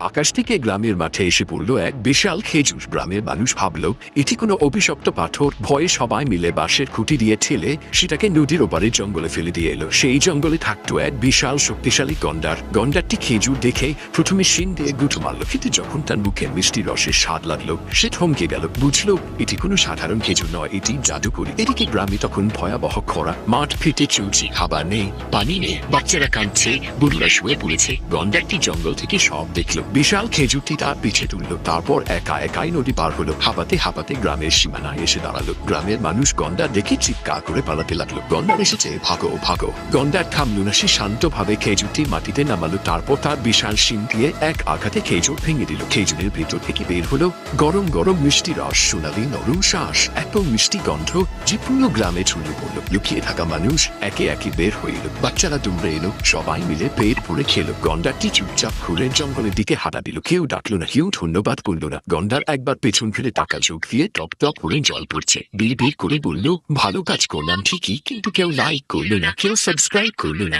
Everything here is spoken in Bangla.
আকাশ থেকে গ্রামের মাঠে এসে পড়ল এক বিশাল খেজুর। গ্রামের মানুষ ভাবল এটি কোনো অভিশপ্ত পাথর। ভয়ে সবাই মিলে বাঁশের খুঁটি দিয়ে ঠেলে সেটাকে নদীর ওপারে জঙ্গলে ফেলে দিয়ে এলো। সেই জঙ্গলে থাকতো এক বিশাল শক্তিশালী গন্ডার। গন্ডারটি খেজুর দেখে প্রথমে শিং দিয়ে গুঁতো মারল, কিন্তু যখন তার মুখে মিষ্টি রসের স্বাদ লাগলো সে থমকে গেল। বুঝলো এটি কোনো সাধারণ খেজুর নয়, এটি জাদুকরি। এদিকে গ্রামে তখন ভয়াবহ খরা, মাঠ ফেটে চলছে, খাবার নেই, পানি নেই, বাচ্চারা কাঁদছে, বুড়োরা শুয়ে পড়েছে। গন্ডারটি জঙ্গল থেকে সব দেখলো, বিশাল খেজুরটি তার পিছে তুললো, তারপর একা একাই নদী পার হলো। হাঁপাতে হাঁপাতে গ্রামের সীমানায় এসে দাঁড়ালো। গ্রামের মানুষ গন্ডার দেখে চিৎকার করে পালাতে লাগলো, গন্ডার এসেছে, ভাগো ভাগো। গন্ডার থামলো না, সে শান্তভাবে খেজুরটি মাটিতে নামালো, তারপর তার বিশাল শিং দিয়ে এক আঘাতে খেজুর ভেঙে দিল। খেজুরের ভেতর থেকে বের হলো গরম গরম মিষ্টি রস, সোনালি নরম শ্বাস, এত মিষ্টি গন্ধ যে পুরো গ্রামে ছড়িয়ে পড়লো। লুকিয়ে থাকা মানুষ একে একে বের হয়ে এলো, বাচ্চারা দৌড়ে এলো, সবাই মিলে পেট ভরে খেলো। গন্ডারটি চুপচাপ ঘুরে জঙ্গলের দিকে হাঁটা দিল, কেউ ডাকলো না, কেউ ধন্যবাদ করলো না। গন্ডার একবার পেছন ফিরে টাকা চোখ দিয়ে টপ টপ করে জল পড়ছে, বিড় বিড় করে বলল, ভালো কাজ করলাম ঠিকই, কিন্তু কেউ লাইক করলো না, কেউ সাবস্ক্রাইব করলো না।